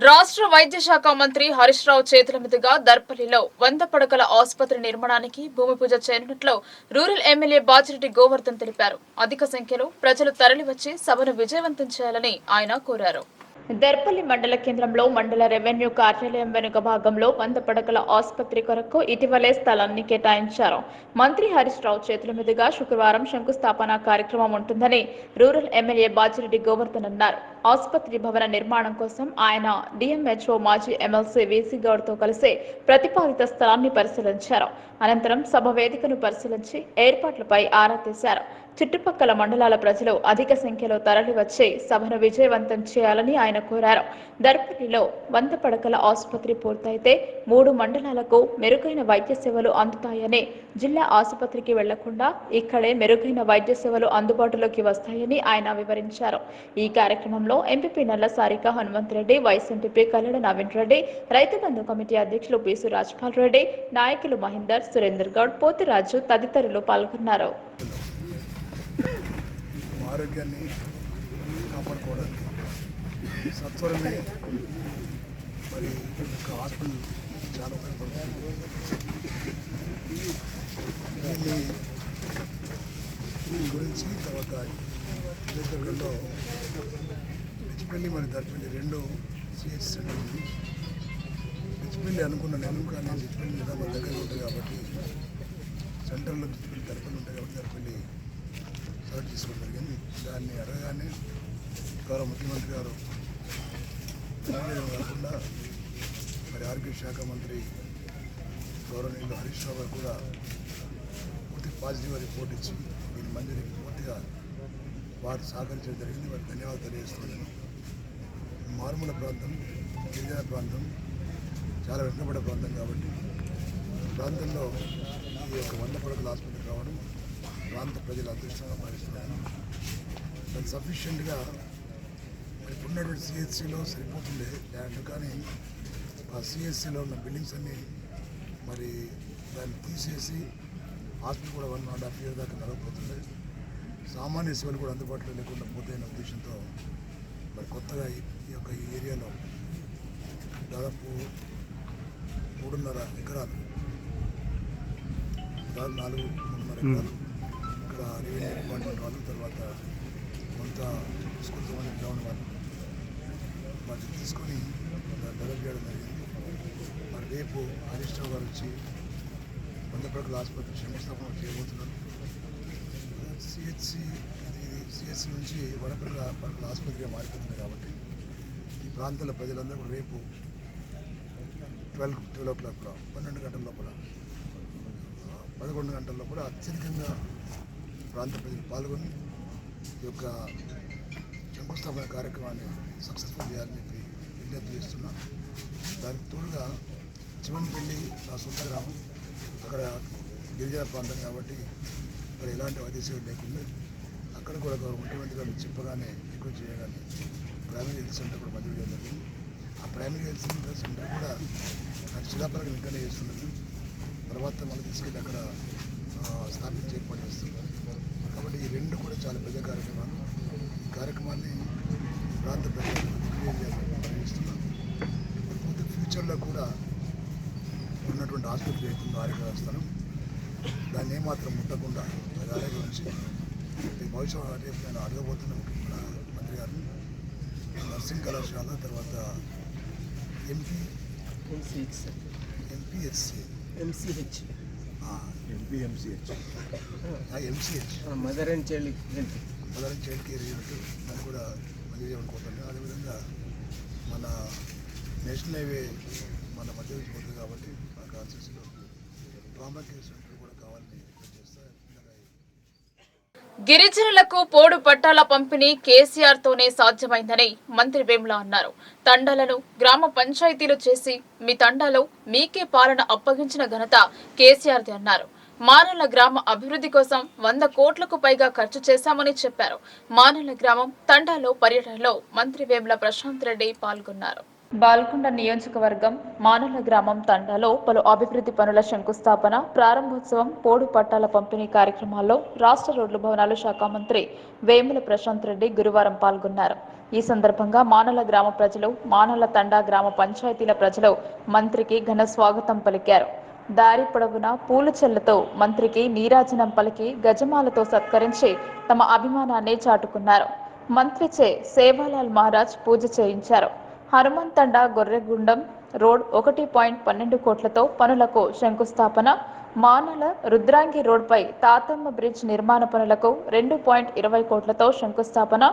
రాష్ట్ర వైద్య శాఖ మంత్రి హరీష్ రావు చేతుల మీదుగా దర్పల్లిలో 100 పడకల ఆసుపత్రి నిర్మాణానికి భూమి పూజ చేయనున్నట్లు రూరల్ ఎమ్మెల్యే బాజిరెడ్డి గోవర్ధన్ తెలిపారు. అధిక సంఖ్యలో ప్రజలు తరలివచ్చి సభను విజయవంతం చేయాలని ఆయన కోరారు. దర్పల్లి మండల కేంద్రంలో మండల రెవెన్యూ కార్యాలయం వెనుక భాగంలో 100 పడకల ఆసుపత్రి కొరకు ఇటీవలే స్థలాన్ని కేటాయించారు. మంత్రి హరీష్ రావు చేతుల మీదుగా శుక్రవారం శంకుస్థాపన కార్యక్రమం ఉంటుందని రూరల్ ఎమ్మెల్యే బాజిరెడ్డి గోవర్ధన్ అన్నారు. ఆసుపత్రి భవన నిర్మాణం కోసం ఆయన డిఎంహెచ్ఓ మాజీ ఎమ్మెల్సీ వీసీ గౌడ్తో కలిసి ప్రతిపాదిత స్థలాన్ని పరిశీలించారు. అనంతరం సభ వేదికను పరిశీలించి ఏర్పాట్లపై ఆరా తీశారు. చుట్టుపక్కల మండలాల ప్రజలు అధిక సంఖ్యలో తరలివచ్చి సభను విజయవంతం చేయాలని ఆయన కోరారు. దర్పల్లిలో 100 పడకల ఆసుపత్రి పూర్తయితే 3 మండలాలకు మెరుగైన వైద్య సేవలు అందుతాయని, జిల్లా ఆసుపత్రికి వెళ్లకుండా ఇక్కడే మెరుగైన వైద్య సేవలు అందుబాటులోకి వస్తాయని ఆయన వివరించారు. ఈ కార్యక్రమంలో ఎంపీపీ నల్ల Sarika Hanumantha Reddy, vice MPP Kalleda Naveen Reddy, Rythu Bandhu committee అధ్యక్షులు పీసు రాజ్పాల్ రెడ్డి, నాయకులు మహేందర్, సురేందర్ గౌడ్, పోతిరాజు తదితరులు పాల్గొన్నారు. ఆరోగ్యాన్ని కాపాడుకోవడానికి సత్వరమే మరి ఒక హాస్పిటల్ చాలా ఉపయోగపడుతుంది. దీని గురించి తర్వాత నియోజకవర్గంలో పిచ్చిపల్లి మరి దర్పల్లి 2 సిహెచ్ సెంటర్ ఉంది. పిచ్చిపల్లి అనుకున్న నేను కానీ పిచ్చిపల్లి మీద మన దగ్గర ఉంటుంది కాబట్టి సెంటర్లో పిచ్చిపల్లి దర్పల్లి ఉంటాయి కాబట్టి దర్పల్లి సెలెక్ట్ తీసుకోవడం జరిగింది. దాన్ని అడగగానే గౌరవ ముఖ్యమంత్రి గారు కాకుండా మరి ఆరోగ్య శాఖ మంత్రి గౌరవనీయులు హరీష్ రావు గారు కూడా పూర్తి పాజిటివ్గా రిపోర్ట్ ఇచ్చి దీని మంజూరికి పూర్తిగా వారు సహకరించడం జరిగింది. వారికి ధన్యవాదాలు తెలియజేస్తున్నాను. మారుమూల ప్రాంతం, గిరిజన ప్రాంతం, చాలా వెనుకబడే ప్రాంతం కాబట్టి ప్రాంతంలో ఈ యొక్క 100 పడకల ఆసుపత్రి కావడం ప్రాంత ప్రజలు అదృష్టంగా భావిస్తున్నారు. దాన్ని సఫిషియెంట్గా ఇప్పుడున్నటువంటి సిహెచ్సిలో సరిపోతుండే ల్యాండ్, కానీ ఆ సిహెచ్సిలో ఉన్న బిల్డింగ్స్ అన్నీ మరి దాన్ని తీసేసి హాస్పిటల్ కూడా 1.5 years దాకా నడవకపోతుండే, సామాన్య సేవలు కూడా అందుబాటులో లేకుండా పోతాయన్న ఉద్దేశంతో మరి కొత్తగా ఈ యొక్క ఈ ఏరియాలో దాదాపు 3.5 ఎకరాలు, దాదాపు 4-3.5 ఎకరాలు ఇక్కడ రెవెన్యూ డిపార్ట్మెంట్ వాళ్ళు, తర్వాత కొంత స్కూల్ సంబంధించిన గ్రౌండ్ వాళ్ళు వాటిని తీసుకొని డెవలప్ చేయడం జరిగింది. మరి రేపు హరీష్ రావు గారు వచ్చి 100 పడకల ఆసుపత్రి శంకుస్థాపన చేయబోతున్నారు. సిహెచ్సి నుంచి 100 పడకల ఆసుపత్రిగా మారిపోతుంది కాబట్టి ఈ ప్రాంతాల ప్రజలందరూ కూడా రేపు 12 o'clock 12 గంటల లోపల 11 గంటల లోపల అత్యధికంగా ప్రాంత ప్రజలు పాల్గొని ఈ యొక్క శంకుస్థాపన కార్యక్రమాన్ని సక్సెస్ఫుల్ చేయాలని చెప్పి విజ్ఞప్తి చేస్తున్నాను. దానికి తోడుగా చివన్పల్లి నా సొంత గ్రామం, అక్కడ గిరిజన ప్రాంతం కాబట్టి అక్కడ ఎలాంటి వైద్య సేవలు లేకుండా అక్కడ కూడా ముఖ్యమంత్రి గారు చెప్పగానే రిక్వెస్ట్ చేయగానే ప్రైమరీ హెల్త్ సెంటర్ కూడా మంజూరు చేయడం జరిగింది. ఆ ప్రైమరీ హెల్త్ సెంటర్ కూడా నాకు శిలాపరంగా వెంటనే చేస్తున్నది. తర్వాత మళ్ళీ తీసుకెళ్ళి అక్కడ స్థాపించి ఏర్పాటు చేస్తున్నారు. కాబట్టి ఈ 2 కూడా చాలా పెద్ద కార్యక్రమాలు. ఈ కార్యక్రమాన్ని ప్రాంత ప్రజలు నిర్వహిస్తున్నాను. ఇకపోతే ఫ్యూచర్లో కూడా ఉన్నటువంటి ఆసుపత్రి అవుతుందో ఆరోగ్య వ్యవస్థను దాన్ని ఏమాత్రం ముట్టకుండా అది ఆరోగ్యం నుంచి భవిష్యత్తు రేపు నేను అడగబోతున్న మన మంత్రి గారిని నర్సింగ్ కళాశాల, తర్వాత MCh mother and child care unit దాన్ని కూడా మంజూరు చేయాలనుకుంటున్నాను. అదేవిధంగా మన నేషనల్ హైవే మన మధ్య నుంచి పోతుంది కాబట్టి మన కాన్స్టిట్యూన్సీలో ట్రామా కేర్ సెంటర్ కూడా కావాలని చేస్తారు. గిరిజనులకు పోడు పట్టాల పంపిణీ కేసీఆర్ తోనే సాధ్యమైందని మంత్రి వేముల అన్నారు. తండాలను గ్రామ పంచాయతీలు చేసి మీ తండాలో మీకే పాలన అప్పగించిన ఘనత కేసీఆర్ది అన్నారు. మానల గ్రామ అభివృద్ధి కోసం 100 కోట్లకు పైగా ఖర్చు చేశామని చెప్పారు. మానల గ్రామం తండాలో పర్యటనలో మంత్రి వేముల ప్రశాంత్ రెడ్డి పాల్గొన్నారు. బాల్కొండ నియోజకవర్గం మానల గ్రామం తండాలో పలు అభివృద్ధి పనుల శంకుస్థాపన, ప్రారంభోత్సవం, పోడు పట్టాల పంపిణీ కార్యక్రమాల్లో రాష్ట్ర రోడ్లు భవనాల శాఖ మంత్రి వేముల ప్రశాంత్ రెడ్డి గురువారం పాల్గొన్నారు. ఈ సందర్భంగా మానల గ్రామ ప్రజలు, మానల తండా గ్రామ పంచాయతీల ప్రజలు మంత్రికి ఘన స్వాగతం పలికారు. దారి పొడవునా పూలచెల్లతో మంత్రికి నీరాజనం పలికి గజమాలతో సత్కరించి తమ అభిమానాన్ని చాటుకున్నారు. మంత్రిచే సేవాలాల్ మహారాజ్ పూజ చేయించారు. హనుమంతండ గొర్రెగుండం రోడ్ 1.12 కోట్లతో పనులకు శంకుస్థాపన, మానల రుద్రాంగి రోడ్పై తాతమ్మ బ్రిడ్జ్ నిర్మాణ పనులకు 2.20 కోట్లతో శంకుస్థాపన,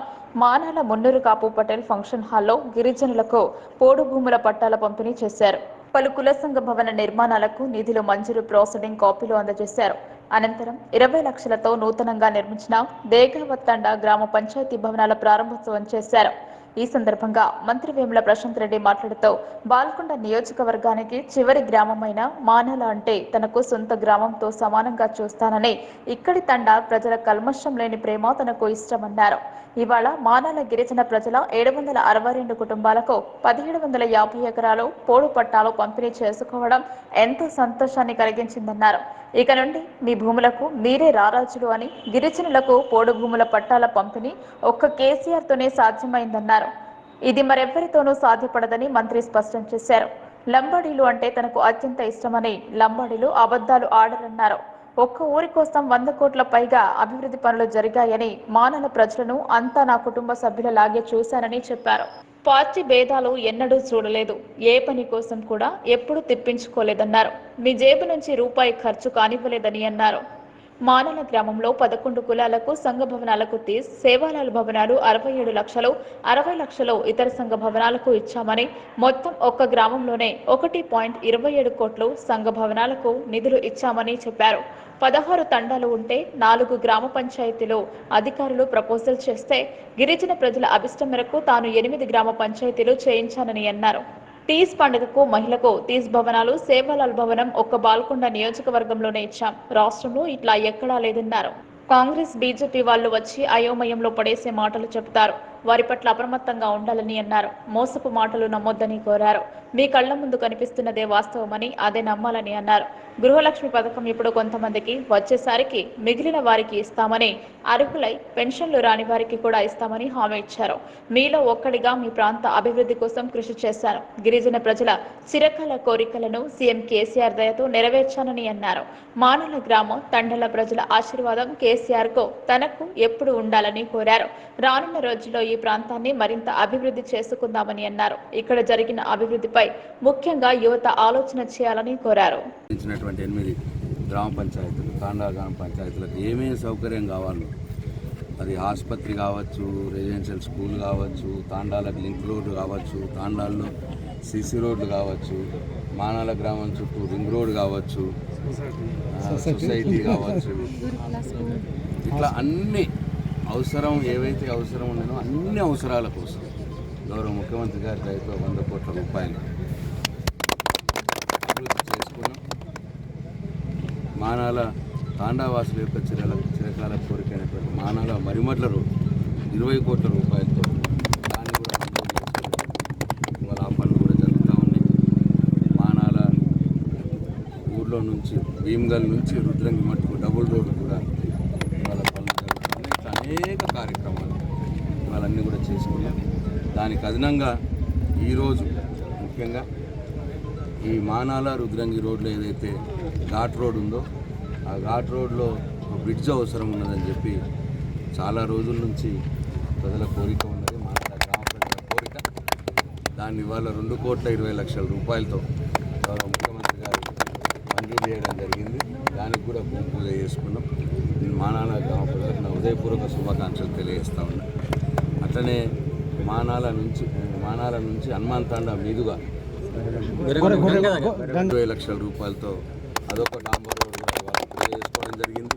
మానల మున్నూరు కాపు పటేల్ ఫంక్షన్ హాల్లో గిరిజనులకు పోడు భూముల పట్టాల పంపిణీ చేశారు. పలు కుల సంఘ భవన నిర్మాణాలకు నిధులు మంజూరు ప్రాసెడింగ్ కాపీలు అందజేశారు. అనంతరం 20 లక్షలతో నూతనంగా నిర్మించిన దేగావత్తండ గ్రామ పంచాయతీ భవనాల ప్రారంభోత్సవం చేశారు. ఈ సందర్భంగా మంత్రి వేముల ప్రశాంత్ రెడ్డి మాట్లాడుతూ బాల్కొండ నియోజకవర్గానికి చివరి గ్రామమైన మానల అంటే తనకు సొంత గ్రామంతో సమానంగా చూస్తానని, ఇక్కడి తండా ప్రజల కల్మషం లేని ప్రేమ తనకు ఇష్టమన్నారు. ఇవాళ మానల గిరిజన ప్రజల 762 కుటుంబాలకు 1750 ఎకరాలు పోడు పట్టాలు పంపిణీ చేసుకోవడం ఎంతో సంతోషాన్ని కలిగించిందన్నారు. ఇక నుండి మీ భూములకు మీరే రారాజులు అని, గిరిజనులకు పోడు భూముల పట్టాల పంపిణీ ఒక్క కేసీఆర్తోనే సాధ్యమైందన్నారు. ఇది మరెవ్వరితోనూ సాధ్యపడదని మంత్రి స్పష్టం చేశారు. లంబాడీలు అంటే తనకు అత్యంత ఇష్టమని, లంబాడీలు అబద్ధాలు ఆడరన్నారు. ఒక్క ఊరి కోసం 100 కోట్ల పైగా అభివృద్ధి పనులు జరిగాయని, మానల ప్రజలను అంతా నా కుటుంబ సభ్యులలాగే చూశానని చెప్పారు. పార్టీ భేదాలు ఎన్నడూ చూడలేదు, ఏ పని కోసం కూడా ఎప్పుడూ తిప్పించుకోలేదన్నారు. మీ జేబు నుంచి రూపాయి ఖర్చు కానివ్వలేదని అన్నారు. మానల గ్రామంలో 11 కులాలకు సంఘ భవనాలకు సేవాలాల్ భవనాలు 67 లక్షలు, 60 లక్షలు ఇతర సంఘ భవనాలకు ఇచ్చామని, మొత్తం ఒక్క గ్రామంలోనే 1.27 కోట్లు సంఘ భవనాలకు నిధులు ఇచ్చామని చెప్పారు. 16 తండాలు ఉంటే 4 గ్రామ పంచాయతీలు అధికారులు ప్రపోజల్ చేస్తే గిరిజన ప్రజల అభిష్టం మేరకు తాను 8 గ్రామ పంచాయతీలు చేయించానని అన్నారు. తీజ్ పండుగకు మహిళకు తీజ్ భవనాలు, సేవాలాల్ భవనం ఒక్క బాల్కొండ నియోజకవర్గంలోనే ఇచ్చాం. రాష్ట్రంలో ఇట్లా ఎక్కడా లేదన్నారు. కాంగ్రెస్, బీజేపీ వాళ్ళు వచ్చి అయోమయంలో పడేసే మాటలు చెబుతారు. వారి పట్ల అప్రమత్తంగా ఉండాలని అన్నారు. మోసపు మాటలు నమ్మొద్దని కోరారు. మీ కళ్ల ముందు కనిపిస్తున్నదే వాస్తవమని, అదే నమ్మాలని అన్నారు. గృహలక్ష్మి పథకం ఇప్పుడు కొంతమందికి వచ్చేసరికి మిగిలిన వారికి ఇస్తామని, అర్హులై పెన్షన్లు రాని వారికి కూడా ఇస్తామని హామీ ఇచ్చారు. మీలో ఒక్కడిగా మీ ప్రాంత అభివృద్ధి కోసం కృషి చేశాను. గిరిజన ప్రజల చిరకాల కోరికలను సీఎం కేసీఆర్ దయతో నెరవేర్చానని అన్నారు. మానల గ్రామ తండల ప్రజల ఆశీర్వాదం కేసీఆర్ కు తనకు ఎప్పుడు ఉండాలని కోరారు. రానున్న రోజుల్లో ఈ ప్రాంతాన్ని మరింత అభివృద్ధి చేసుకుందామని అన్నారు. ఇక్కడ జరిగిన అభివృద్ధిపై ముఖ్యంగా యువత ఆలోచన చేయాలని కోరారు. 8 గ్రామ పంచాయతీలు, తాండా గ్రామ పంచాయతీలకు ఏమేమి సౌకర్యం కావాలో, అది ఆసుపత్రి కావచ్చు, రెసిడెన్షియల్ స్కూల్ కావచ్చు, తాండాలకు లింక్ రోడ్డు కావచ్చు, తాండాల్లో సిసి రోడ్లు కావచ్చు, మానాల గ్రామం చుట్టూ రింగ్ రోడ్ కావచ్చు, సొసైటీ కావచ్చు, ఇట్లా అన్ని అవసరం ఏవైతే అవసరం ఉన్నాయో అన్ని అవసరాల కోసం గౌరవ ముఖ్యమంత్రి గారి దయతో 100 కోట్ల రూపాయలు అభివృద్ధి చేసుకున్నాం. మానాల తాండావాసుల యొక్క చిరకాల కోరికైనటువంటి మానాల మరిమడ్ల రోడ్ 20 కోట్ల రూపాయలతో దాన్ని కూడా మంజూరు చేసుకున్నాం. ఇవాళ ఆ పనులు కూడా జరుగుతూ ఉన్నాయి. మానాల ఊర్లో నుంచి భీమ్గల్ నుంచి రుద్రంగి మట్టుకు డబుల్ రోడ్డు కూడా ఇవాళ పనులు జరుగుతున్నాయి. ఇట్లా అనేక కార్యక్రమాలు ఇవాళన్నీ కూడా చేసుకున్నాం. దానికి అదనంగా ఈరోజు ముఖ్యంగా ఈ మానాల రుద్రంగి రోడ్లో ఏదైతే ఘాట్ రోడ్ ఉందో ఆ ఘాట్ రోడ్లో ఒక బ్రిడ్జ్ అవసరం ఉన్నదని చెప్పి చాలా రోజుల నుంచి ప్రజల కోరిక ఉన్నది, మానాల గ్రామ ప్రజల కోరిక. దాన్ని ఇవాళ 2,20,00,000 రూపాయలతో గౌరవ ముఖ్యమంత్రి గారు మంజూరు చేయడం జరిగింది. దానికి కూడా భూమి పూజ చేసుకున్నాం. మానాల గ్రామ ప్రజలకు నా హృదయపూర్వక శుభాకాంక్షలు తెలియజేస్తా ఉన్నా. అట్లనే మానాల నుంచి హనుమాన్ తాండా మీదుగా 20 లక్షల రూపాయలతో అదొక డాంబర్ రోడ్ కూడా పూజ చేసుకోవడం జరిగింది.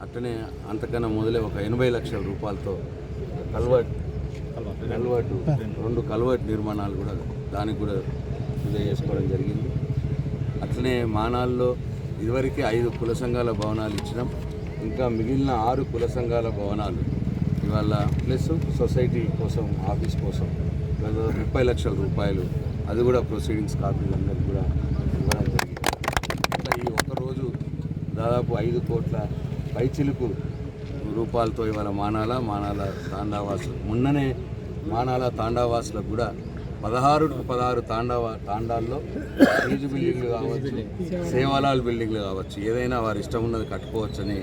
అట్లనే అంతకన్నా మొదలే ఒక 80 లక్షల రూపాయలతో కల్వర్టు 2 కల్వర్ట్ నిర్మాణాలు కూడా దానికి కూడా పూజ చేసుకోవడం జరిగింది. అట్లనే మానాల్లో ఇదివరకే 5 కుల సంఘాల భవనాలు ఇచ్చినాం. ఇంకా మిగిలిన 6 కుల సంఘాల భవనాలు ఇవాళ ప్లస్ సొసైటీ కోసం, ఆఫీస్ కోసం 30 లక్షల రూపాయలు అది కూడా ప్రొసీడింగ్స్ కాపీలు అందరికీ కూడా ఇవ్వడం జరిగింది. ఇట్లా ఈ ఒక్కరోజు దాదాపు 5 కోట్ల పైచిలుకు రూపాయలతో ఇవాళ మానాల తాండావాసులు మొన్ననే మానాల తాండావాసులకు కూడా 16 తాండాల్లో ఫీజు బిల్డింగ్లు కావచ్చు, సేవాలాల్ బిల్డింగ్లు కావచ్చు, ఏదైనా వారి ఇష్టం ఉన్నది కట్టుకోవచ్చని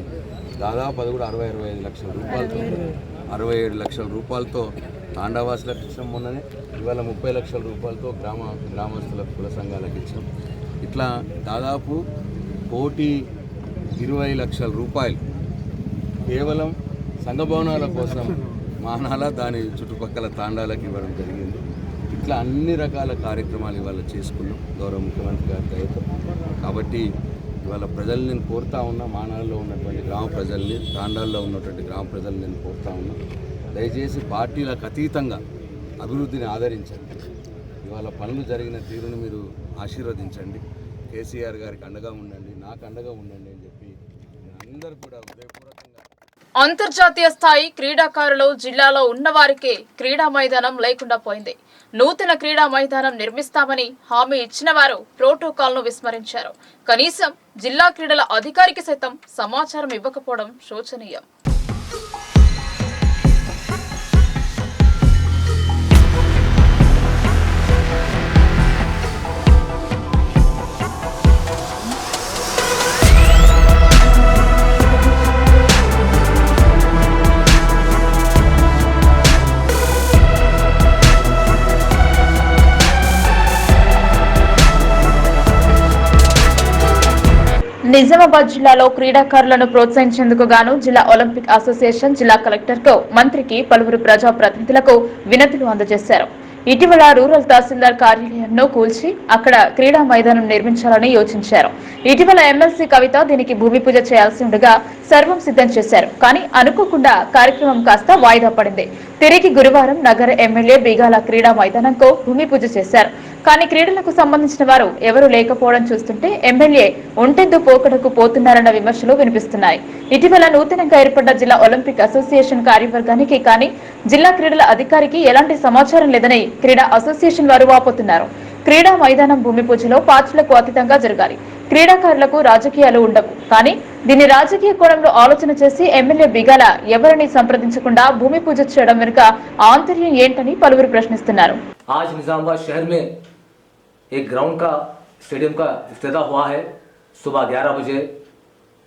దాదాపు అది కూడా 65 లక్షల రూపాయలతో 67 లక్షల రూపాయలతో తాండావాసులకు ఇచ్చాం. మొన్ననే ఇవాళ 30 లక్షల రూపాయలతో గ్రామస్తులకు కుల సంఘాలకు ఇచ్చాం. ఇట్లా దాదాపు 1,20 లక్షల రూపాయలు కేవలం సంఘ భవనాల కోసం మానాల దాని చుట్టుపక్కల తాండాలకు ఇవ్వడం జరిగింది. ఇట్లా అన్ని రకాల కార్యక్రమాలు ఇవాళ చేసుకున్నాం గౌరవ ముఖ్యమంత్రి గారి దయతో. కాబట్టి ఇవాళ ప్రజల్ని నేను కోరుతా ఉన్నా, మానాల్లో ఉన్నటువంటి గ్రామ ప్రజల్ని, తాండాల్లో ఉన్నటువంటి గ్రామ ప్రజల్ని నేను కోరుతా ఉన్నా, దయచేసి పార్టీలకు అతీతంగా అభివృద్ధిని ఆదరించండి. ఇవాళ పనులు జరిగిన తీరును మీరు ఆశీర్వదించండి. కేసీఆర్ గారికి అండగా ఉండండి, నాకు అండగా ఉండండి అని చెప్పి అందరూ కూడా హృదయపూర్వకంగా. అంతర్జాతీయ స్థాయి క్రీడాకారులు జిల్లాలో ఉన్నవారికి క్రీడా మైదానం లేకుండా పోయింది. నూతన క్రీడా మైదానం నిర్మిస్తామని హామీ ఇచ్చిన వారు ప్రోటోకాల్ను విస్మరించారు. కనీసం జిల్లా క్రీడల అధికారికి సైతం సమాచారం ఇవ్వకపోవడం శోచనీయం. నిజామాబాద్ జిల్లాలో క్రీడాకారులను ప్రోత్సహించేందుకు గాను జిల్లా ఒలింపిక్ అసోసియేషన్ జిల్లా కలెక్టర్కు, మంత్రికి, పలువురు ప్రజాప్రతినిధులకు వినతులు అందజేశారు. ఇటీవల రూరల్ తహసీల్దార్ కార్యాలయాన్ని కూల్చి అక్కడ క్రీడా మైదానం నిర్మించాలని యోచించారు. ఇటీవల ఎమ్మెల్సీ కవిత దీనికి భూమి పూజ చేయాల్సి ఉండగా సర్వం సిద్ధం చేశారు. కానీ అనుకోకుండా కార్యక్రమం కాస్త వాయిదా పడింది. తిరిగి గురువారం నగర ఎమ్మెల్యే బిగాల క్రీడా మైదానంకు భూమి పూజ చేశారు. కానీ క్రీడలకు సంబంధించిన వారు ఎవరూ లేకపోవడం చూస్తుంటే ఎమ్మెల్యే ఒంటెద్దు పోకడకు పోతున్నారన్న విమర్శలు వినిపిస్తున్నాయి. ఇటీవల నూతనంగా ఏర్పడ్డ జిల్లా ఒలింపిక్ అసోసియేషన్ కార్యవర్గానికి కానీ జిల్లా క్రీడల అధికారికి ఎలాంటి సమాచారం లేదని క్రీడా అసోసియేషన్ వారు వాపోతున్నారు. క్రీడా మైదానం భూమి పూజలో పార్టీలకు అతీతంగా జరగాలి. క్రీడాకారులకు రాజకీయాలు ఉండవు. కానీ దీన్ని రాజకీయ కోణంలో ఆలోచన చేసి ఎమ్మెల్యే బిగాల ఎవరిని సంప్రదించకుండా భూమి పూజ చేయడం వెనుక ఆంతర్యం ఏంటని పలువురు ప్రశ్నిస్తున్నారు. आज निजामाबाद शहर में एक ग्राउंड का स्टेडियम का इफ्तिताह हुआ है। सुबह 11 बजे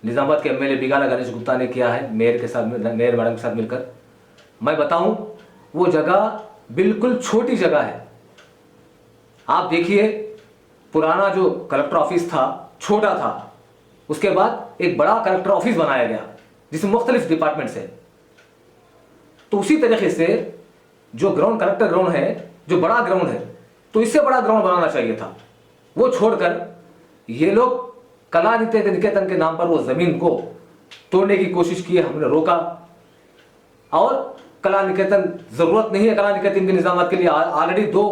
निजामाबाद के एमएलए बिगाला गणेश गुप्ता ने किया है, मेयर मैडम के साथ मिलकर। मैं बताऊं, वो जगह बिल्कुल छोटी जगह है। आप देखिए, पुराना जो कलेक्टर ऑफिस था छोटा था, उसके बाद एक बड़ा कलेक्टर ऑफिस बनाया गया जिसमें मुख्तलिफ डिपार्टमेंट्स है। तो उसी तरीके से जो ग्राउंड कलेक्टर ग्राउंड है, जो बड़ा ग्राउंड है, तो इससे बड़ा ग्राउंड बनाना चाहिए था। वो छोड़कर ये लोग कला निकेतन के नाम पर वो जमीन को तोड़ने की कोशिश की, हमने रोका। और कला निकेतन जरूरत नहीं है, कला निकेतन के निजामात के लिए ऑलरेडी 2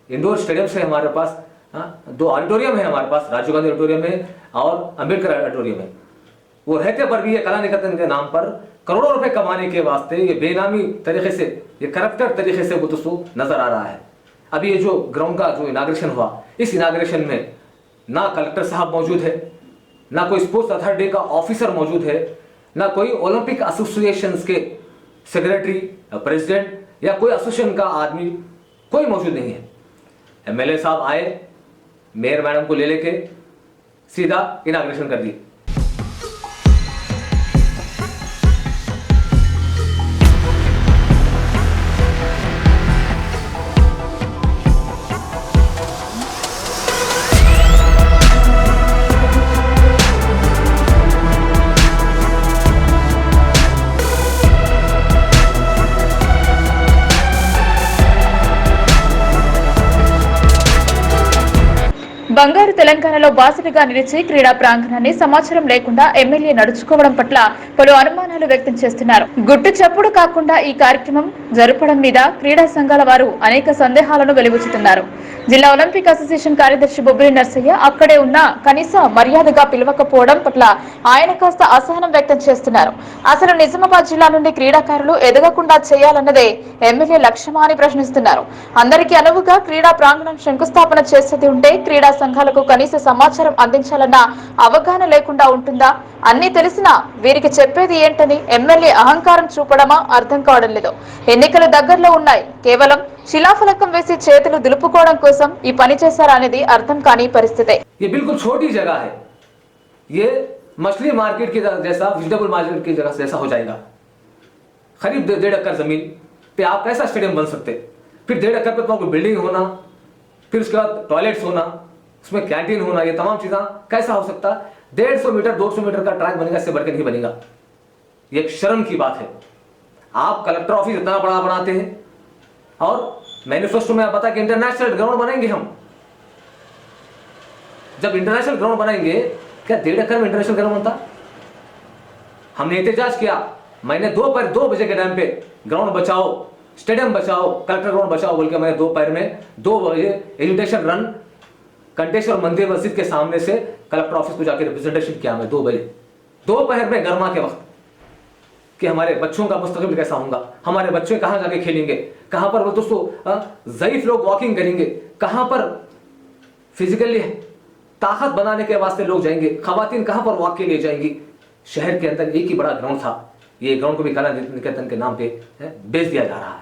इंडोर स्टेडियम्स है हमारे पास, 2 ऑडिटोरियम है हमारे पास, राजीव गांधी ऑडिटोरियम है और अंबेडकर ऑडिटोरियम है। वो रहते पर भी ये कला निकेतन के नाम पर करोड़ों रुपए कमाने के वास्ते ये बेनामी तरीके से, ये करप्टेड तरीके से वो तो नजर आ रहा है। अभी ये जो ग्राउंड का जो इनाग्रेशन हुआ, इस इनाग्रेशन में ना कलेक्टर साहब मौजूद है, ना कोई स्पोर्ट्स अथॉरिटी का ऑफिसर मौजूद है, ना कोई ओलंपिक एसोसिएशन के सेक्रेटरी, प्रेसिडेंट या कोई एसोसिएशन का आदमी, कोई मौजूद नहीं है। एमएलए साहब आए, मेयर मैडम को ले लेके सीधा इनाग्रेशन कर दी। బంగారు తెలంగాణలో బాసటగా నిలిచి క్రీడా ప్రాంగణాన్ని సమాచారం లేకుండా ఎమ్మెల్యే నడుచుకోవడం పట్ల పలు అనుమానాలు వ్యక్తం చేస్తున్నారు. గుట్టు చప్పుడు కాకుండా ఈ కార్యక్రమం జరపడం మీద క్రీడా సంఘాల వారు అనేక సందేహాలను వెలిబుచ్చుతున్నారు. జిల్లా ఒలింపిక్ అసోసియేషన్ కార్యదర్శి బొబ్బిలి నర్సయ్య అక్కడే ఉన్న కనీస మర్యాదగా పిలవకపోవడం పట్ల ఆయన కాస్త అసహనం వ్యక్తం చేస్తున్నారు. అసలు నిజామాబాద్ జిల్లా నుండి క్రీడాకారులు ఎదగకుండా చేయాలన్నదే ఎమ్మెల్యే లక్ష్యమా అని ప్రశ్నిస్తున్నారు. అందరికీ అనువుగా క్రీడా ప్రాంగణం శంకుస్థాపన చేసేది ఉంటే క్రీడా సంఘాలకు కనీస సమాచారం అందించాలన్న అవగాహన లేకుండా ఉంటుందా? అన్ని తెలిసినా వీరికి చెప్పేది ఏంటని ఎమ్మెల్యే అహంకారం చూపడమా అర్థం కావడం లేదు. ఎన్నికలు దగ్గరలో ఉన్నాయి. కేవలం శిలాఫలకం వేసి చేతులు దులుపుకోవడం కోసం ఈ పని చేశారా అనేది అర్థం కాని పరిస్థితి. ये बिल्कुल छोटी जगह है, ये मछली मार्केट की जैसा, वेजिटेबल मार्केट की जगह जैसा हो जाएगा। करीब 1.5 एकड़ जमीन पे आप कैसा स्टेडियम बन सकते? फिर 1.5 एकड़ पे तो बिल्डिंग होना, फिर उसके बाद टॉयलेट्स होना, उसमें कैंटीन होना, ये तमाम चीज़ें कैसा हो सकता? 150 मीटर 200 मीटर का ट्रैक बनेगा, इससे बढ़कर नहीं बनेगा। ये एक शर्म की बात है। आप कलेक्टर ऑफिस इतना बड़ा बनाते हैं और मैनिफेस्टो में आप बता कि इंटरनेशनल ग्राउंड बनाएंगे हम। जब इंटरनेशनल ग्राउंड बनाएंगे, क्या 1.5 एकड़ में इंटरनेशनल ग्राउंड बनता? हमने एहतजाज किया, मैंने दोपहर 2 बजे के टाइम पे ग्राउंड बचाओ, स्टेडियम बचाओ, कलेक्टर ग्राउंड बचाओ बोल के मैंने दोपहर में 2 बजे एजुटेशन रन कंटेश्वर मंदिर मस्जिद के सामने से कलेक्टर ऑफिस को जाकर रिप्रेजेंटेशन किया मैं 2 बजे दोपहर में गर्मा के वक्त कि हमारे बच्चों का मुस्तकबिल कैसा होगा, हमारे बच्चे कहाँ जाके खेलेंगे, कहाँ पर वो दोस्तों ज़ईफ लोग वॉकिंग करेंगे, कहाँ पर फिजिकली ताकत बनाने के वास्ते लोग जाएंगे, खवातीन कहाँ पर वॉक के लिए जाएंगी। शहर के अंदर एक ही बड़ा ग्राउंड था, ये ग्राउंड को भी कला निकेतन के नाम पे बेच दिया जा रहा है।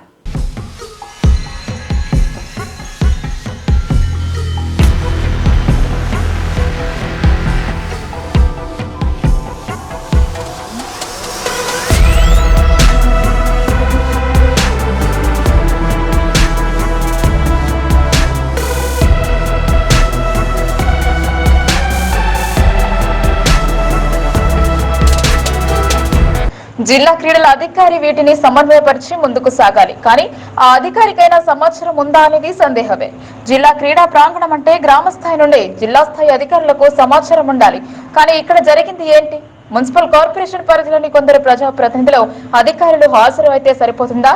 జిల్లా క్రీడల అధికారి వీటిని సమన్వయపరిచి ముందుకు సాగాలి. కానీ ఆ అధికారికైనా సమాచారం ఉందా అనేది సందేహమే. జిల్లా క్రీడా ప్రాంగణం అంటే గ్రామ స్థాయి నుండి జిల్లా స్థాయి అధికారులకు సమాచారం ఉండాలి. కానీ ఇక్కడ జరిగింది ఏంటి? మున్సిపల్ కార్పొరేషన్ పరిధిలోని కొందరు ప్రజాప్రతినిధులు అధికారులు హాజరు అయితే సరిపోతుందా?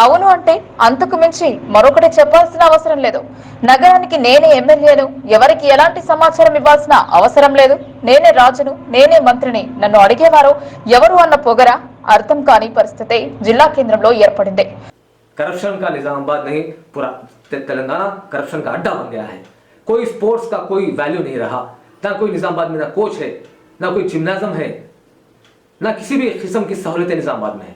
అవును అంటే అంతకు మించి మరొకటి చెప్పాల్సిన అవసరం లేదు. నగరానికి నేనే ఎమ్మెల్యేను, ఎవరికి ఎలాంటి సమాచారం ఇవ్వాల్సిన అవసరం లేదు, నేనే రాజును, నేనే మంత్రిని, నన్ను అడిగేవారు ఎవరు అన్న పొగర అర్థం కాని పరిస్థితి జిల్లా కేంద్రంలో ఏర్పడింది. करप्शन का निजामाबाद नहीं, पूरा तेलंगाना करप्शन का अड्डा बन गया है। कोई स्पोर्ट्स का कोई वैल्यू नहीं रहा, ना कोई निजामाबाद में ना कोच है, ना कोई जिम्नाजियम है, ना किसी भी किस्म की सहूलियतें निजामाबाद में है।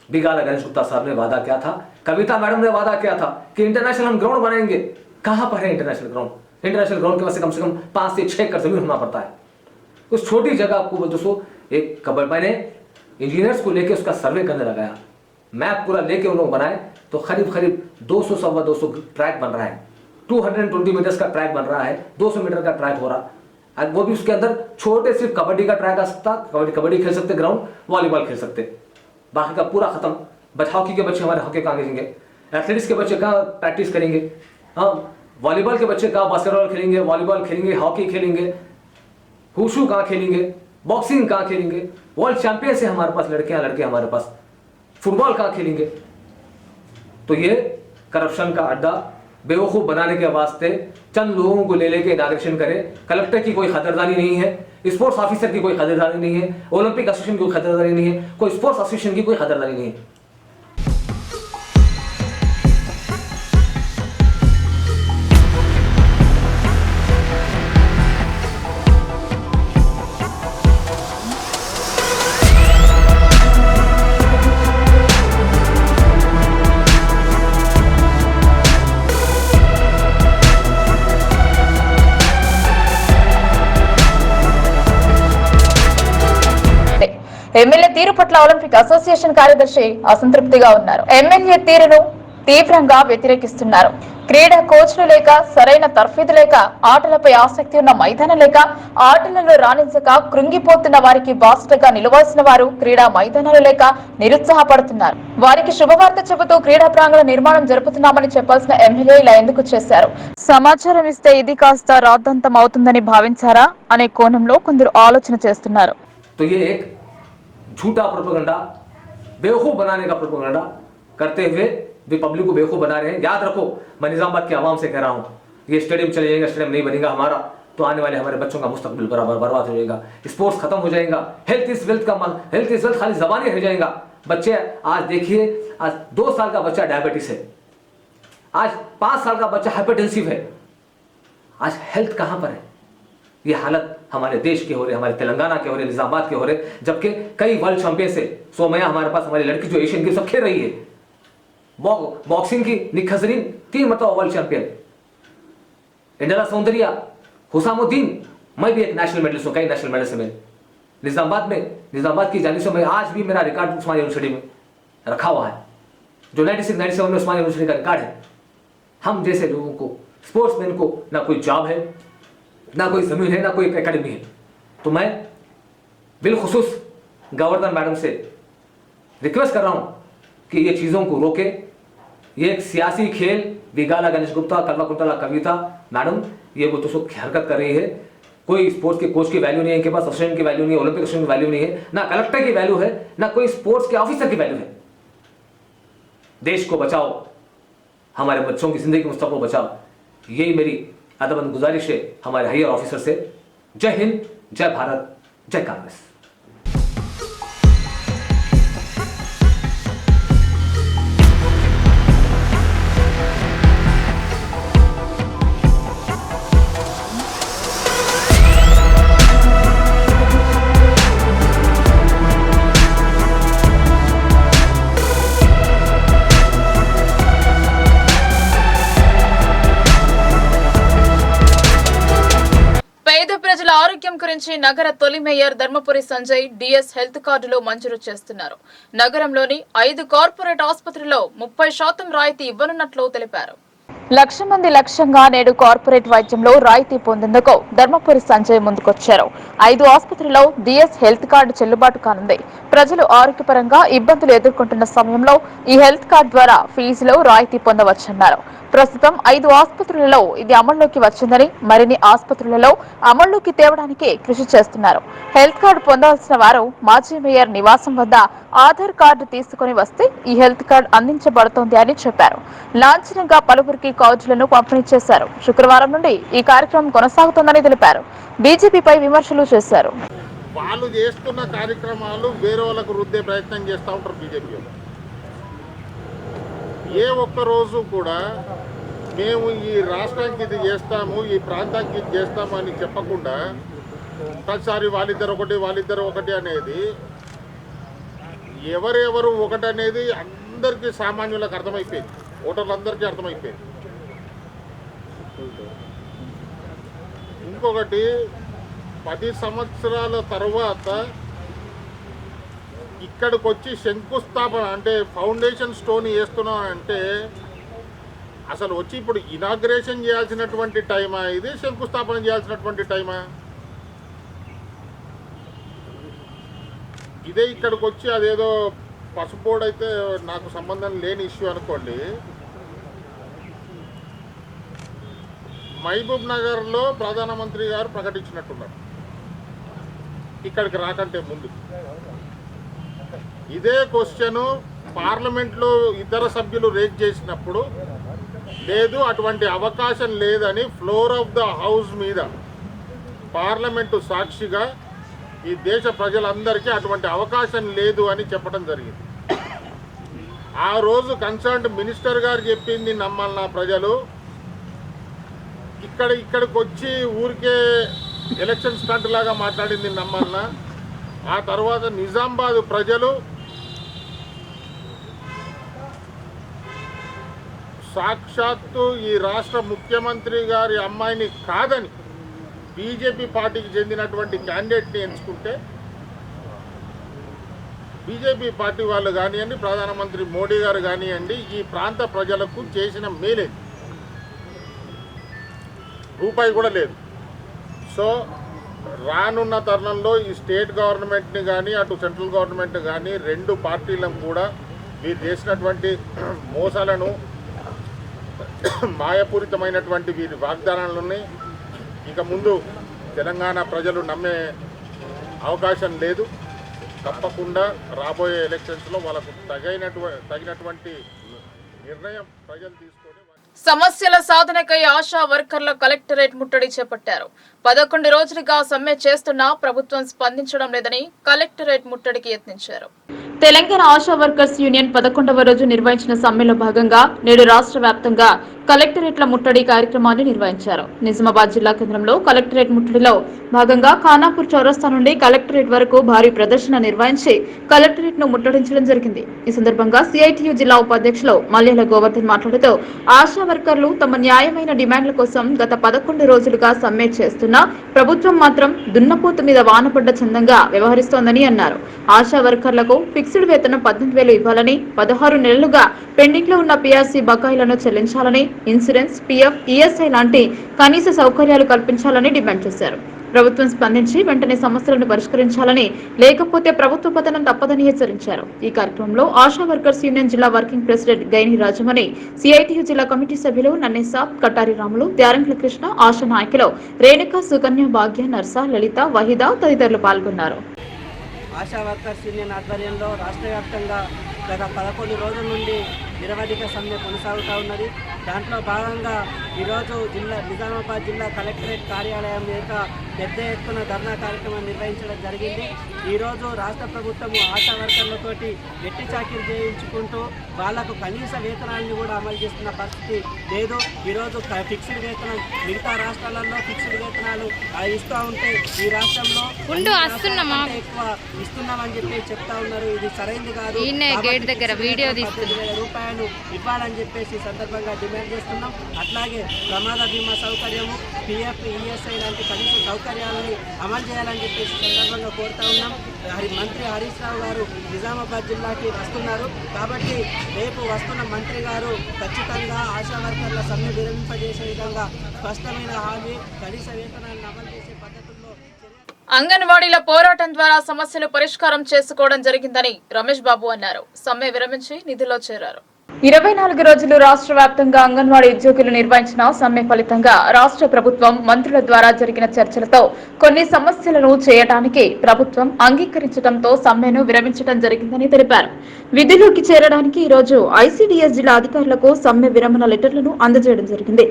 बिगाला गणेश गुप्ता साहब ने वादा किया था, कविता मैडम ने वादा किया था कि इंटरनेशनल हम ग्राउंड बनाएंगे। कहां पर है इंटरनेशनल ग्राउंड? इंटरनेशनल ग्राउंड के वास्ते कम से कम 5 से 6 एकड़ जमीन होना पड़ता है। उस छोटी जगह आपको दोस्तों एक कबर, मैंने इंजीनियर्स को लेके उसका सर्वे करने लगाया, मैप पूरा लेके उन लोग बनाए तो करीब 200 ट्रैक बन रहा है। 220 मीटर्स का ट्रैक बन रहा है, 200 मीटर का ट्रैक हो रहा है। वो भी उसके अंदर छोटे सिर्फ कबड्डी का ट्रैक आ सकता, कबड्डी खेल सकते ग्राउंड, वॉलीबॉल खेल सकते, बाकी का पूरा खत्म। हॉकी के बच्चे हमारे हॉकी कहाँ खेलेंगे, एथलेटिक्स के बच्चे कहाँ प्रैक्टिस करेंगे, हाँ वॉलीबॉल के बच्चे कहाँ बास्केटबॉल खेलेंगे, वॉलीबॉल खेलेंगे, हॉकी खेलेंगे, हुशू कहाँ खेलेंगे, बॉक्सिंग कहाँ खेलेंगे, वर्ल्ड चैंपियन से हमारे पास लड़के हमारे पास, फुटबॉल कहाँ खेलेंगे। तो ये करप्शन का अड्डा बेवकूफ़ बनाने के वास्ते चंद लोगों को ले लेके इनाग्रेशन करे। कलेक्टर की कोई खतरदारी नहीं है, स्पोर्ट्स ऑफिसर की कोई खतरदारी नहीं है, ओलंपिक एसोसिएशन की कोई खतरदारी नहीं है, कोई स्पोर्ट्स एसोसिएशन की कोई खतरदारी नहीं है। ఎమ్మెల్యే తీరు పట్ల ఒలింపిక్ అసోసియేషన్ కార్యదర్శి అసంతృప్తిగా ఉన్నారు. ఎమ్మెల్యే తీరును తీవ్రంగా వ్యతిరేకిస్తున్నారు. క్రీడా కోచ్లు లేక, సరైన తర్ఫీదు లేక, ఆటలపై ఆసక్తి ఉన్న మైదానం లేక, ఆటలలో రాణించక కృంగిపోతున్న వారికి బాసటగా నిలవాల్సిన వారు క్రీడా మైదానాలు లేక నిరుత్సాహపడుతున్నారు. వారికి శుభవార్త చెబుతూ క్రీడా ప్రాంగణ నిర్మాణం జరుపుతున్నామని చెప్పాల్సిన ఎమ్మెల్యే ఇలా ఎందుకు చేశారు? సమాచారం ఇస్తే ఇది కాస్త రాద్ధాంతం అవుతుందని భావించారా అనే కోణంలో కొందరు ఆలోచన చేస్తున్నారు. तो ये एक झूठा प्रोपेगेंडा, बेवकूफ बनाने का प्रोपेगेंडा करते हुए वे पब्लिक को बेवकूफ बना रहे हैं। याद रखो, मैं निजामाबाद के आवाम से कह रहा हूँ, ये स्टेडियम चले जाएगा, स्टेडियम नहीं बनेगा हमारा तो आने वाले हमारे बच्चों का मुस्तकबिल बर्बाद हो जाएगा, स्पोर्ट्स खत्म हो जाएगा, हेल्थ इज वेल्थ खाली जबानी रह जाएगा। बच्चे आज देखिए, आज 2 साल का बच्चा डायबिटीज है, आज 5 साल का बच्चा हाइपरटेंसिव है। आज हेल्थ कहाँ पर है? ये हालत हमारे देश के हो रहे, हमारे तेलंगाना के हो रहे, निजामाबाद के हो रहे, जबकि कई वर्ल्ड चैंपियन से सोमया हमारे पास, हमारी लड़की जो एशियन गेम सब खेल रही है, बॉक्सिंग की निखजरीन 3 मतलब वर्ल्ड चैंपियन, इंडला सौंदर्या, हुसामुद्दीन, मैं भी एक नेशनल मेडलिस्ट हूँ, कई नेशनल मेडल्स में निजामाबाद की जानी से मैं आज भी मेरा रिकॉर्ड उस्मानिया यूनिवर्सिटी में रखा हुआ है, जो 96-97 में उस्मानिया यूनिवर्सिटी का रिकॉर्ड है। हम जैसे लोगों को, स्पोर्ट्समैन को ना कोई जॉब है, ना कोई जमीन है, ना कोई एकेडमी है। तो मैं बिलखुसूस गवर्नर मैडम से रिक्वेस्ट कर रहा हूं कि ये चीज़ों को रोके। ये एक सियासी खेल, विगाला गणेश गुप्ता, कल्वाकुंतला कविता मैडम ये वो तो हरकत कर रही है। कोई स्पोर्ट्स के कोच की वैल्यू नहीं है, इनके पास असिस्टेंट की वैल्यू नहीं है, ओलंपिक असिस्टेंट की वैल्यू नहीं है, ना कलेक्टर की वैल्यू है, ना कोई स्पोर्ट्स के ऑफिसर की वैल्यू है। देश को बचाओ, हमारे बच्चों की जिंदगी मुस्तकबिल को बचाओ, यही मेरी अदबन गुजारिश है हमारे हायर ऑफिसर से। जय हिंद, जय भारत, जय कांग्रेस। ప్రజల ఆరోగ్యం గురించి నగర తొలి mayor Dharmapuri Sanjay DS health కార్డులో మంజూరు చేస్తున్నారు. నగరంలోని 5 కార్పొరేట్ ఆసుపత్రుల్లో 30% రాయితీ ఇవ్వనున్నట్లు తెలిపారు. 1,00,000 మంది లక్ష్యంగా నేడు కార్పొరేట్ వైద్యంలో రాయితీ పొందేందుకు ధర్మపురి సంజయ్ ముందుకొచ్చారు. 5 ఆసుపత్రుల్లో డిఎస్ హెల్త్ కార్డు చెల్లుబాటు కానుంది. ప్రజలు ఆరోగ్యపరంగా ఇబ్బందులు ఎదుర్కొంటున్న సమయంలో ఈ హెల్త్ కార్డు ద్వారా ఫీజులో రాయితీ పొందవచ్చన్నారు. ప్రస్తుతం 5 ఆసుపత్రులలో ఇది అమల్లోకి వచ్చిందని, మరిన్ని ఆసుపత్రులలో అమల్లోకి తేవడానికి కృషి చేస్తున్నారు. హెల్త్ కార్డు పొందాల్సిన వారు మాజీ మేయర్ నివాసం వద్ద ఆధార్ కార్డు తీసుకుని వస్తే ఈ హెల్త్ కార్డు అందించబడుతోంది అని చెప్పారు. లాంఛనంగా పలువురికి కార్డులను పంపిణీ చేశారు. శుక్రవారం నుండి ఈ కార్యక్రమం కొనసాగుతోందని తెలిపారు. బీజేపీపై విమర్శలు చేశారు. వాళ్ళు చేస్తున్న కార్యక్రమాలు వేరే వాళ్ళకు రుద్దే ప్రయత్నం చేస్తూ ఉంటారు బీజేపీ. ఏ ఒక్క రోజు కూడా మేము ఈ రాష్ట్రానికి ఇది చేస్తాము, ఈ ప్రాంతానికి ఇది చేస్తాము అని చెప్పకుండా ప్రతిసారి వాళ్ళిద్దరు ఒకటి అనేది, ఎవరెవరు ఒకటి అనేది అందరికీ సామాన్యులకు అర్థమైపోయింది, ఓటర్లందరికీ అర్థమైపోయింది. ఇంకొకటి 10 సంవత్సరాల తర్వాత ఇక్కడికి వచ్చి శంకుస్థాపన అంటే ఫౌండేషన్ స్టోన్ వేస్తున్నాం అంటే అసలు వచ్చి ఇప్పుడు ఇనాగ్రేషన్ చేయాల్సినటువంటి టైమా, ఇది శంకుస్థాపన చేయాల్సినటువంటి టైమా? ఇదే ఇక్కడికి వచ్చి అదేదో పసుపోడు అయితే నాకు సంబంధం లేని ఇష్యూ అనుకోండి. మహబూబ్ నగర్లో ప్రధానమంత్రి గారు ప్రకటించినట్టున్నారు ఇక్కడికి రాకంటే ముందు. ఇదే క్వశ్చను పార్లమెంట్లో ఇతర సభ్యులు రేజ్ చేసినప్పుడు లేదు, అటువంటి అవకాశం లేదని ఫ్లోర్ ఆఫ్ ద హౌస్ మీద పార్లమెంటు సాక్షిగా ఈ దేశ ప్రజలందరికీ అటువంటి అవకాశం లేదు అని చెప్పడం జరిగింది. ఆ రోజు కన్సర్న్డ్ మినిస్టర్ గారు చెప్పింది నమ్మాలన్నా ప్రజలు, ఇక్కడికి వచ్చి ఊరికే ఎలక్షన్ స్టంట్ లాగా మాట్లాడింది నమ్మాలన్నా. ఆ తర్వాత నిజామాబాద్ ప్రజలు సాక్షాత్తు ఈ రాష్ట్ర ముఖ్యమంత్రి గారి అమ్మాయిని కాదని బీజేపీ పార్టీకి చెందినటువంటి క్యాండిడేట్ని ఎంచుకుంటే బీజేపీ పార్టీ వాళ్ళు కానివ్వండి, ప్రధానమంత్రి మోడీ గారు కానివ్వండి, ఈ ప్రాంత ప్రజలకు చేసిన మేలే. రూపాయి కూడా లేదు. సో రానున్న తరుణంలో ఈ స్టేట్ గవర్నమెంట్ని కానీ అటు సెంట్రల్ గవర్నమెంట్ కానీ రెండు పార్టీలను కూడా వీరు చేసినటువంటి మోసాలను మాయపూరితమైనటువంటి వీరి వాగ్దానాలని ఇక ముందు తెలంగాణ ప్రజలు నమ్మే అవకాశం లేదు. తప్పకుండా రాబోయే ఎలక్షన్స్లో వాళ్ళకు తగినటువంటి నిర్ణయం ప్రజలు తీసుకొని సమస్యల సాధనకై ఆశా వర్కర్ల కలెక్టరేట్ ముట్టడి చేపట్టారు. 11 రోజులుగా సమ్మె చేస్తున్నా ప్రభుత్వం స్పందించడం లేదని కలెక్టరేట్ ముట్టడికి యత్నించారు. తెలంగాణ ఆశా వర్కర్స్ యూనియన్ 11వ రోజు నిర్వహించిన సమ్మెలో భాగంగా నేడు రాష్ట్ర వ్యాప్తంగా కలెక్టరేట్ల ముట్టడి కార్యక్రమాన్ని నిర్వహించారు. నిజామాబాద్ జిల్లా కేంద్రంలో కలెక్టరేట్ ముట్టడిలో భాగంగా ఖానాపూర్ చౌరస్తా నుండి కలెక్టరేట్ వరకు భారీ ప్రదర్శన నిర్వహించి కలెక్టరేట్ ను ముట్టడించడం జరిగింది. ఈ సందర్భంగా సిఐటియు జిల్లా ఉపాధ్యక్షులు మల్లేల గోవర్ధన్ మాట్లాడుతూ ఆశా వర్కర్లు తమ న్యాయమైన డిమాండ్ల కోసం గత 11 రోజులుగా సమ్మె చేస్తున్నా ప్రభుత్వం మాత్రం దున్నపోతు మీద వానపడ్డ చందంగా వ్యవహరిస్తోందని అన్నారు. ఆశా వర్కర్లకు ఫిక్స్డ్ వేతనం 18,000 ఇవ్వాలని, 16 నెలలుగా పెండింగ్ లో ఉన్న పిఆర్సీ బకాయిలను చెల్లించాలని, ఇన్సూరెన్స్, పిఎఫ్, ఈఎస్ఐ లాంటి కనీస సౌకర్యాలు కల్పించాలని డిమాండ్ చేశారు. ప్రభుత్వం స్పందించి వెంటనే సమస్యలను పరిష్కరించాలని, లేకపోతే ప్రభుత్వ పతనం తప్పదని హెచ్చరించారు. ఈ కార్యక్రమంలో ఆశా వర్కర్స్ యూనియన్ జిల్లా working president Gaini Rajamani, CITU జిల్లా కమిటీ సభ్యులు నన్నేసాబ్, కటారి రాములు, త్యారంట్ల కృష్ణ, ఆశా నాయకులు రేణుక, సుకన్య, భాగ్య, నర్స, లలిత, వహిద తదితరులు పాల్గొన్నారు. ఆశా వర్కర్స్ యూనియన్ ఆధ్వర్యంలో రాష్ట్ర వ్యాప్తంగా గత 11 రోజుల నుండి నిరవధిక సమ్మె కొనసాగుతూ ఉన్నది. దాంట్లో భాగంగా ఈరోజు నిజామాబాద్ జిల్లా కలెక్టరేట్ కార్యాలయం మీద పెద్ద ఎత్తున ధర్నా కార్యక్రమం నిర్వహించడం జరిగింది. ఈరోజు రాష్ట్ర ప్రభుత్వము ఆశా వర్కర్లతోటి వెట్టి చాకిరీ చేయించుకుంటూ వాళ్లకు కనీస వేతనాలను కూడా అమలు చేస్తున్న పరిస్థితి లేదు. ఈరోజు ఫిక్స్డ్ వేతనం మిగతా రాష్ట్రాలలో ఫిక్స్డ్ వేతనాలు ఇస్తూ ఉంటే ఈ రాష్ట్రంలో ఎక్కువ ఇస్తున్నామని చెప్పి చెప్తా ఉన్నారు. ఇది సరైనది కాదు. రూపాయలు ఇవ్వాలని చెప్పేసి సందర్భంగా డిమాండ్ చేస్తున్నాం. అట్లాగే ప్రమాద బీమా సౌకర్యము, పిఎఫ్, ఈఎస్ఐ లాంటి కనీస సౌకర్యాలని అమలు చేయాలని చెప్పేసి సందర్భంగా కోరుతా ఉన్నాం. మంత్రి హరీష్ రావు గారు నిజామాబాద్ జిల్లాకి వస్తున్నారు కాబట్టి రేపు వస్తున్న మంత్రి గారు ఖచ్చితంగా ఆశా వర్కర్ల సమ్మె విరమింపజేసే విధంగా స్పష్టమైన హామీ, కనీస వేతనాలను అమలు చేసే పద్ధతుల్లో అంగన్వాడీల పోరాటం ద్వారా సమస్యలు పరిష్కారం చేసుకోవడం జరిగిందని రమేష్ బాబు అన్నారు. సమ్మె విరమించి నిధిలో చేరారు. 24 రోజులు రాష్ట్ర వ్యాప్తంగా అంగన్వాడీ ఉద్యోగులు నిర్వహించిన సమ్మె ఫలితంగా రాష్ట్ర ప్రభుత్వం మంత్రుల ద్వారా జరిగిన చర్చలతో కొన్ని సమస్యలను చేయడానికి ప్రభుత్వం అంగీకరించడంతో సమ్మెను విరమించడం జరిగిందని తెలిపారు. విధుల్లోకి చేరడానికి ఈ రోజు ఐసీడీఎస్ జిల్లా అధికారులకు సమ్మె విరమణ లెటర్లను అందజేయడం జరిగింది.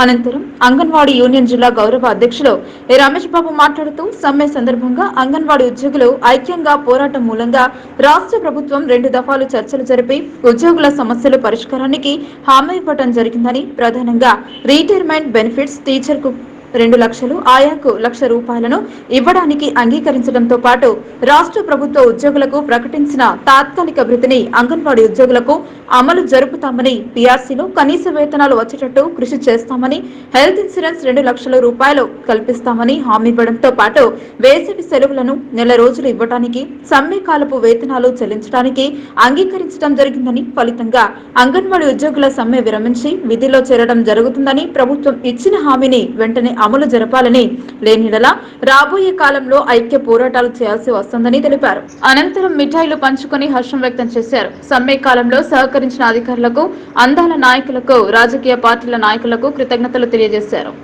అనంతరం అంగన్వాడీ యూనియన్ జిల్లా గౌరవ అధ్యక్షులు రమేష్ బాబు మాట్లాడుతూ సమ్మె సందర్భంగా అంగన్వాడీ ఉద్యోగులు ఐక్యంగా పోరాటం మూలంగా రాష్ట్ర ప్రభుత్వం 2 దఫాలు చర్చలు జరిపి ఉద్యోగుల సమస్యలు పరిష్కారానికి హామీ ఇవ్వడం జరిగిందని, ప్రధానంగా రిటైర్మెంట్ బెనిఫిట్స్, టీచర్ కు 2 లక్షలు, ఆయాకు 1,00,000 రూపాయలను ఇవ్వడానికి అంగీకరించడంతో పాటు రాష్ట్ర ప్రభుత్వ ఉద్యోగులకు ప్రకటించిన తాత్కాలిక భృతిని అంగన్వాడీ ఉద్యోగులకు అమలు జరుపుతామని, పీఆర్సీలో కనీస వేతనాలు వచ్చేటట్టు కృషి చేస్తామని, హెల్త్ ఇన్సూరెన్స్ 2 లక్షల రూపాయలు కల్పిస్తామని హామీ ఇవ్వడంతో పాటు వేసవి సెలవులను 1 రోజులు ఇవ్వడానికి, సమ్మె కాలపు వేతనాలు చెల్లించడానికి అంగీకరించడం జరిగిందని, ఫలితంగా అంగన్వాడీ ఉద్యోగుల సమ్మె విరమించి విధిలో చేరడం జరుగుతుందని, ప్రభుత్వం ఇచ్చిన హామీని వెంటనే అమలు జరపాలని, లేనిడలా రాబోయే కాలంలో ఐక్య పోరాటాలు చేయాల్సి వస్తుందని తెలిపారు. అనంతరం మిఠాయిలు పంచుకొని హర్షం వ్యక్తం చేశారు. సమ్మె కాలంలో సహకరించిన అధికారులకు, అందాల నాయకులకు, రాజకీయ పార్టీల నాయకులకు కృతజ్ఞతలు తెలియజేశారు.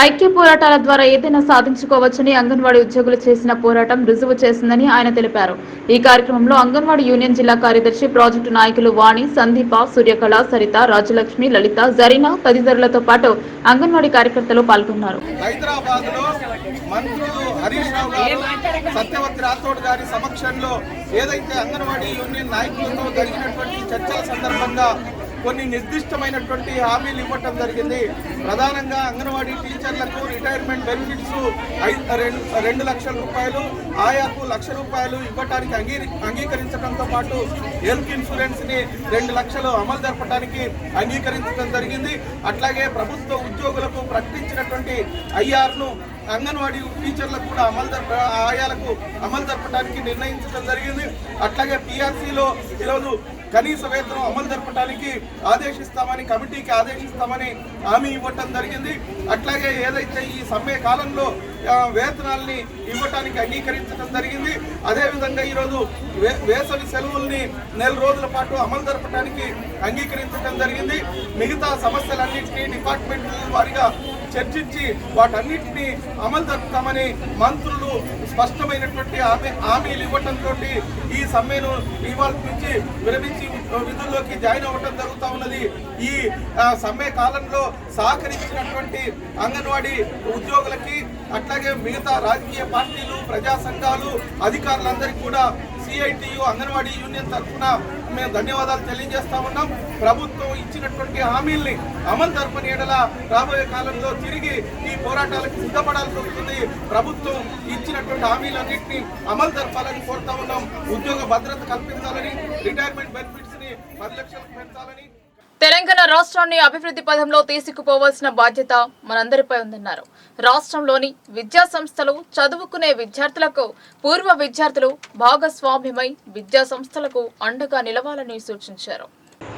ఐక్య పోరాటాల ద్వారా ఏదైనా సాధించుకోవచ్చని అంగన్వాడీ ఉద్యోగులు చేసిన పోరాటం రుజువు చేసిందని ఆయన తెలిపారు. ఈ కార్యక్రమంలో అంగన్వాడీ యూనియన్ జిల్లా కార్యదర్శి, ప్రాజెక్టు నాయకులు వాణి, సందీప, సూర్యకళ, సరిత, రాజలక్ష్మి, లలిత, జరీనా తదితరులతో పాటు అంగన్వాడీ కార్యకర్తలు పాల్గొన్నారు. హైదరాబాద్ లో మంత్రులు హరీష్ రావు గారు, సత్యవతి రాథోడ్ గారి సమక్షంలో ఏదైతే అంగన్వాడీ యూనియన్ నాయకులతో జరిగినటువంటి చర్చల సందర్భంగా కొన్ని నిర్దిష్టమైనటువంటి హామీలు ఇవ్వటం జరిగింది. ప్రధానంగా అంగన్వాడీ టీచర్లకు రిటైర్మెంట్ బెనిఫిట్స్ 2 లక్షల రూపాయలు, ఆయాకు 1,00,000 రూపాయలు ఇవ్వటానికి అంగీకరించడంతో పాటు హెల్త్ ఇన్సూరెన్స్ ని 2 లక్షలు అమలు జరపడానికి అంగీకరించడం జరిగింది. అట్లాగే ప్రభుత్వ ఉద్యోగులకు ప్రకటించినటువంటి ఐఆర్ను అంగన్వాడీ టీచర్లకు కూడా ఆయాలకు అమలు జరపడానికి నిర్ణయించడం జరిగింది. అట్లాగే పిఆర్సీలో ఈరోజు కనీస వేతనం అమలు జరపడానికి ఆదేశిస్తామని కమిటీకి ఆదేశిస్తామని హామీ ఇవ్వటం జరిగింది. అట్లాగే ఏదైతే ఈ సమ్మె కాలంలో వేతనాల్ని ఇవ్వటానికి అంగీకరించడం జరిగింది. అదేవిధంగా ఈరోజు వేసవి సెలవుల్ని 4 రోజుల పాటు అమలు జరపడానికి అంగీకరించడం జరిగింది. మిగతా సమస్యలన్నింటినీ డిపార్ట్మెంట్ల వారిగా చర్చించి వాటన్నిటిని అమలు జరుపుతామని మంత్రులు స్పష్టమైనటువంటి హామీలు ఇవ్వటంతో ఈ సమ్మెను ఇవాళ నుంచి విరమించి విధుల్లోకి జాయిన్ అవ్వటం జరుగుతూ ఉన్నది. ఈ సమ్మె కాలంలో సహకరించినటువంటి అంగన్వాడీ ఉద్యోగులకి అట్లాగే మిగతా రాజకీయ పార్టీలు, ప్రజా సంఘాలు, అధికారులందరికీ కూడా సిఐటియు అంగన్వాడీ యూనియన్ తరఫున మేము ధన్యవాదాలు తెలియజేస్తా ఉన్నాం. ప్రభుత్వం ఇచ్చినటువంటి హామీల్ని అమలు జరపని ఎడల రాబోయే కాలంలో తిరిగి ఈ పోరాటాలకు సిద్ధపడాల్సి వస్తుంది. ప్రభుత్వం ఇచ్చినటువంటి హామీలన్నింటినీ అమలు జరపాలని కోరుతా ఉన్నాం. ఉద్యోగ భద్రత కల్పించాలని, రిటైర్మెంట్ బెనిఫిట్స్ ని 10 లక్షలకు పెంచాలని. తెలంగాణ రాష్ట్రాన్ని అభివృద్ధి పథంలో తీసుకుపోవాల్సిన బాధ్యత మనందరిపై ఉందన్నారు. రాష్ట్రంలోని విద్యా సంస్థలు చదువుకునే విద్యార్థులకు పూర్వ విద్యార్థులు భాగస్వామ్యమై విద్యా సంస్థలకు అండగా నిలవాలని సూచించారు.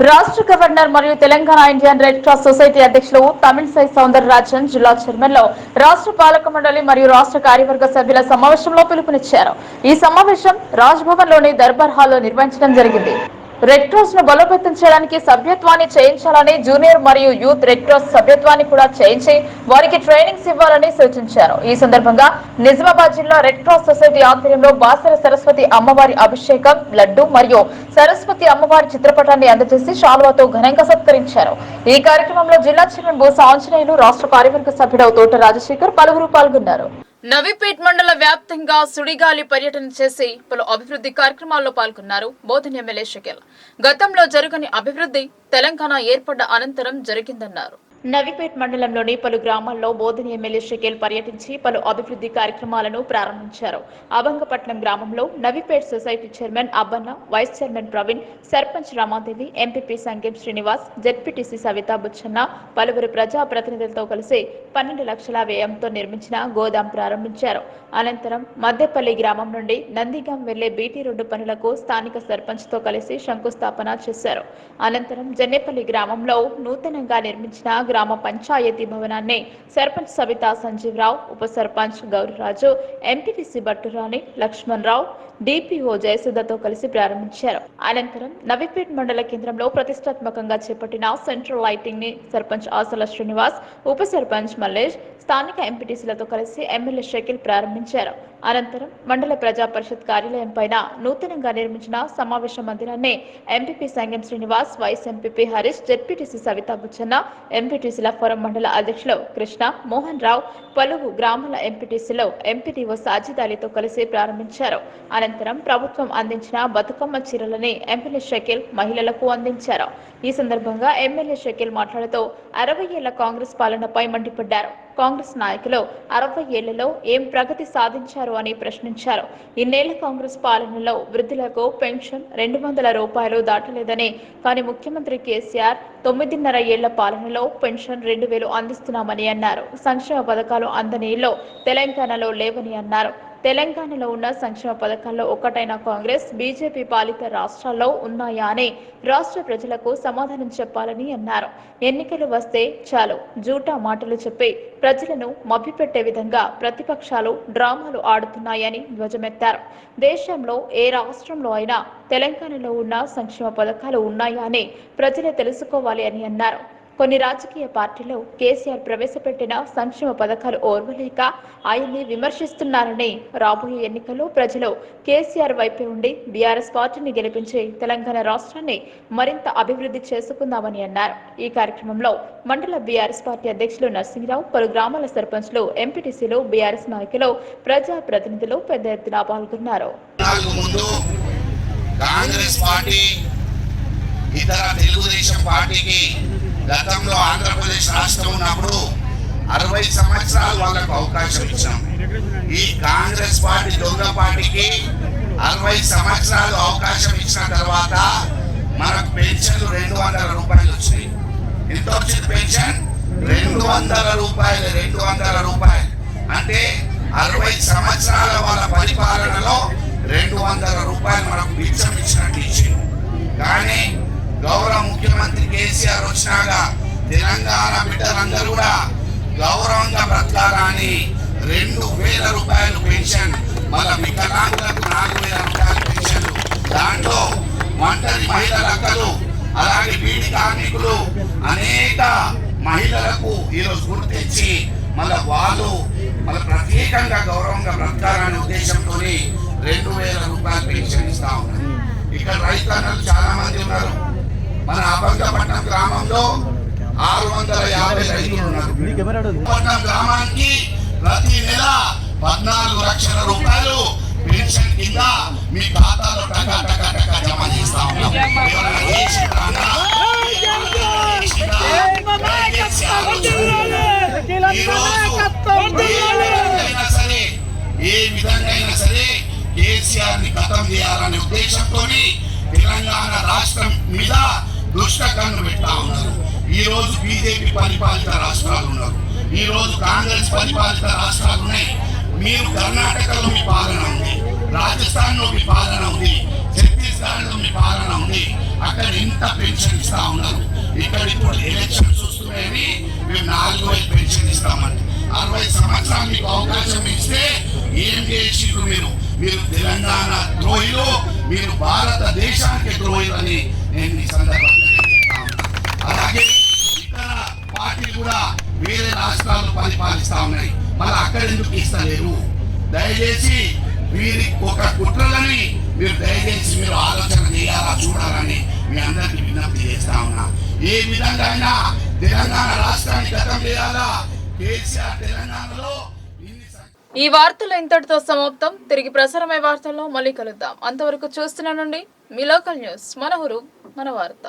రాష్ట్ర గవర్నర్ మరియు Telangana Indian red cross society అధ్యక్షులు తమిళసై సౌందరరాజన్ జిల్లా చైర్మన్ లో రాష్ట్ర పాలక మండలి మరియు రాష్ట్ర కార్యవర్గ సభ్యుల సమావేశంలో పిలుపునిచ్చారు. ఈ సమావేశం రాజ్భవన్ లోని దర్బార్ హాల్లో నిర్వహించడం జరిగింది. రెడ్ క్రాస్ ను బలోపేతం చేయడానికి సభ్యత్వాన్ని చేయించాలని, జూనియర్ మరియు యూత్ రెడ్ క్రాస్ సభ్యత్వాన్ని కూడా చేయించి వారికి ట్రైనింగ్స్ ఇవ్వాలని సూచించారు. ఈ సందర్భంగా నిజామాబాద్ జిల్లా రెడ్ క్రాస్ సొసైటీ ఆధ్వర్యంలో బాసర సరస్వతి అమ్మవారి అభిషేకం, లడ్డు మరియు సరస్వతి అమ్మవారి చిత్రపటాన్ని అందజేసి శాలువాతో ఘనంగా సత్కరించారు. ఈ కార్యక్రమంలో జిల్లా చైర్మన్ బోస ఆంజనేయులు, రాష్ట్ర కార్యవర్గ సభ్యుడు తోట రాజశేఖర్ పలువురు పాల్గొన్నారు. నవీపేట్ మండల వ్యాప్తంగా సుడిగాలి పర్యటన చేసి పలు అభివృద్ధి కార్యక్రమాల్లో పాల్గొన్నారు బోధన్ ఎమ్మెల్యే షకీల్. గతంలో జరగని అభివృద్ధి తెలంగాణ ఏర్పడ్డ అనంతరం జరిగిందన్నారు. నవీపేట్ మండలంలోని పలు గ్రామాల్లో బోధన్ ఎమ్మెల్యే షకీల్ పర్యటించి పలు అభివృద్ధి కార్యక్రమాలను ప్రారంభించారు. అభంగపట్నం గ్రామంలో Navipet society chairman Abbanna, vice chairman Praveen, sarpanch Ramadevi, MPP Sangam Srinivas, ZPTC Savitha Buchanna పలువురు ప్రజా ప్రతినిధులతో కలిసి 12 లక్షల వ్యయంతో నిర్మించిన గోదాం ప్రారంభించారు. అనంతరం మద్దెపల్లి గ్రామం నుండి నందిగాం వెళ్లే బీటీ రోడ్డు పనులకు స్థానిక సర్పంచ్ తో కలిసి శంకుస్థాపన చేశారు. అనంతరం జన్నేపల్లి గ్రామంలో నూతనంగా నిర్మించిన గ్రామ పంచాయతీ భవనాన్ని సర్పంచ్ సవితా సంజీవరావు, ఉప సర్పంచ్ గౌరిరాజు, ఎంపీటీసీ బట్టురాణి, లక్ష్మణ్ రావు, డిపిఓ జయసుధతో కలిసి ప్రారంభించారు. అనంతరం నవీపేట్ మండల కేంద్రంలో ప్రతిష్టాత్మకంగా చేపట్టిన సెంట్రల్ లైటింగ్ ని సర్పంచ్ ఆసల శ్రీనివాస్, ఉప సర్పంచ్ మల్లేష్, స్థానిక ఎంపీటీసీలతో కలిసి ఎమ్మెల్యే షకీల్ ప్రారంభించారు. అనంతరం మండల ప్రజా పరిషత్ కార్యాలయం పైన నూతనంగా నిర్మించిన సమావేశ మందిరాన్ని MPP Sangam Srinivas, vice MPP Harish, ZPTC Savitha Buchanna, ఎంపీటీసీల ఫోరం మండల అధ్యక్షులు కృష్ణ, మోహన్ రావు, పలువురు గ్రామాల ఎంపీటీసీలో ఎంపీటీఓ సాజిద్ అలీతో కలిసి ప్రారంభించారు. అనంతరం ప్రభుత్వం అందించిన బతుకమ్మ చీరలని ఎమ్మెల్యే షకీల్ మహిళలకు అందించారు. ఈ సందర్భంగా ఎమ్మెల్యే షకీల్ మాట్లాడుతూ 60 ఏళ్ల కాంగ్రెస్ పాలనపై మండిపడ్డారు. కాంగ్రెస్ నాయకులు 60 ఏళ్లలో ఏం ప్రగతి సాధించారు అని ప్రశ్నించారు. ఇన్నేళ్ల కాంగ్రెస్ పాలనలో వృద్ధులకు పెన్షన్ 200 రూపాయలు దాటలేదని, కానీ ముఖ్యమంత్రి కేసీఆర్ 9.5 ఏళ్ల పాలనలో పెన్షన్ 2000 అందిస్తున్నామని అన్నారు. సంక్షేమ పథకాలు అందని ఇళ్లు తెలంగాణలో లేవని అన్నారు. తెలంగాణలో ఉన్న సంక్షేమ పథకాల్లో ఒకటైన కాంగ్రెస్, బీజేపీ పాలిత రాష్ట్రాల్లో ఉన్నాయా అని రాష్ట్ర ప్రజలకు సమాధానం చెప్పాలని అన్నారు. ఎన్నికలు వస్తే చాలు జూటా మాటలు చెప్పి ప్రజలను మభ్యపెట్టే విధంగా ప్రతిపక్షాలు డ్రామాలు ఆడుతున్నాయని ధ్వజమెత్తారు. దేశంలో ఏ రాష్ట్రంలో అయినా తెలంగాణలో ఉన్న సంక్షేమ పథకాలు ఉన్నాయా అని ప్రజలే తెలుసుకోవాలి అని అన్నారు. కొన్ని రాజకీయ పార్టీలు కేసీఆర్ ప్రవేశపెట్టిన సంక్షేమ పథకాలు ఓర్వలేక ఆయన్ని విమర్శిస్తున్నారని, రాబోయే ఎన్నికల్లో ప్రజలు కేసీఆర్ వైపే ఉండి బీఆర్ఎస్ పార్టీని గెలిపించి తెలంగాణ రాష్ట్రాన్ని మరింత అభివృద్ధి చేసుకుందామని అన్నారు. ఈ కార్యక్రమంలో మండల బీఆర్ఎస్ పార్టీ అధ్యక్షులు నరసింహరావు, పలు గ్రామాల సర్పంచ్లు, ఎంపీటీసీలు, బీఆర్ఎస్ నాయకులు, ప్రజా ప్రతినిధులు పెద్ద ఎత్తున పాల్గొన్నారు. తెలుగుదేశం పార్టీకి గతంలో ఆంధ్రప్రదేశ్ రాష్ట్రం ఉన్నప్పుడు 60 సంవత్సరాలు వాళ్ళకు అవకాశం ఇచ్చాం. ఈ కాంగ్రెస్ పార్టీ దొంగ పార్టీకి 60 సంవత్సరాలు అవకాశం ఇచ్చిన తర్వాత మనకు పెన్షన్లు 200 రూపాయలు వచ్చినాయి. ఎంత వచ్చింది పెన్షన్? 200 రూపాయలు. 200 రూపాయలు అంటే 60 సంవత్సరాల వాళ్ళ పరిపాలనలో 200 రూపాయలు మనకు బిచ్చం ఇచ్చినట్టు ఇచ్చింది. కానీ గౌరవ ముఖ్యమంత్రి కేసీఆర్ వచ్చినాక తెలంగాణ బిడ్డలందరూ కూడా గౌరవంగా బ్రతకాలని 2,000 రూపాయలు పెన్షన్, మళ్ళీ వికలాంగులకు 4,000 రూపాయలు పెన్షన్, దాంట్లో ఒంటరి మహిళలక్కలు అలాగే బీడి కార్మికులు అనేక మహిళలకు ఈరోజు గుర్తించి మళ్ళీ వాళ్ళు ప్రత్యేకంగా గౌరవంగా బ్రతకాలనే ఉద్దేశంతో 2,000 రూపాయలు పెన్షన్ ఇస్తా ఉన్నారు. ఇక్కడ రైతన్నలు చాలా మంది ఉన్నారు. మన అభంగపట్నం గ్రామంలో 650 రైతులు ఉన్నారు. పట్నం గ్రామానికి ప్రతి నెల 14 లక్షల రూపాయలు పెన్షన్ కింద మీ ఖాతాలో టకా టకా టకా జమ చేస్తా ఉన్నాం. ఎవరైనా చేసిండ్రా? ఏ విధంగా అయినా సరే కేసీఆర్ ని ఖతం చేయాలనే ఉద్దేశంతో తెలంగాణ రాష్ట్రం మీద దుష్ట కన్ను పెడతా ఉన్నారు. ఈ రోజు బీజేపీ పరిపాలిత రాష్ట్రాలు ఉన్నారు, ఈ రోజు కాంగ్రెస్ పరిపాలిత రాష్ట్రాలు ఉన్నాయి. మీరు కర్ణాటకలో మీ పాలన ఉంది, రాజస్థాన్ లో మీ పాలన ఉంది, ఛత్తీస్గఢ్ లో మీ పాలన ఉంది. అక్కడ ఎంత పెన్షన్ ఇస్తా ఉన్నారు. ఇక్కడ ఇప్పుడు ఎలక్షన్స్ వస్తున్నాయని మేము 4,000 పెన్షన్ ఇస్తామని 60 సంవత్సరాలు మీకు అవకాశం ఇస్తే ఏం చేసిండ్రు మీరు? మీరు తెలంగాణ ద్రోహిలు, మీరు భారతదేశానికి ద్రోహిలు అని నేను ఈ సందర్భంగా చెప్తా ఉన్నా. అలాగే ఇతర పార్టీలు కూడా వేరే రాష్ట్రాలు పరిపాలిస్తా ఉన్నాయి, మళ్ళీ అక్కడ ఎందుకు ఇస్తలేరు? దయచేసి వీరి ఒక కుట్రలని మీరు దయచేసి మీరు ఆలోచన చేయాలా, చూడాలని మీ అందరికీ విజ్ఞప్తి చేస్తా ఉన్నా. ఏ విధంగా అయినా తెలంగాణ రాష్ట్రాన్ని గతం చేయాలా. కేసీఆర్ తెలంగాణలో ఈ వార్తలు ఇంతటితో సమాప్తం. తిరిగి ప్రసారమయ్యే వార్తల్లో మళ్ళీ కలుద్దాం. అంతవరకు చూస్తున్నానండి మీ లోకల్ న్యూస్, మన ఊరు మన వార్త.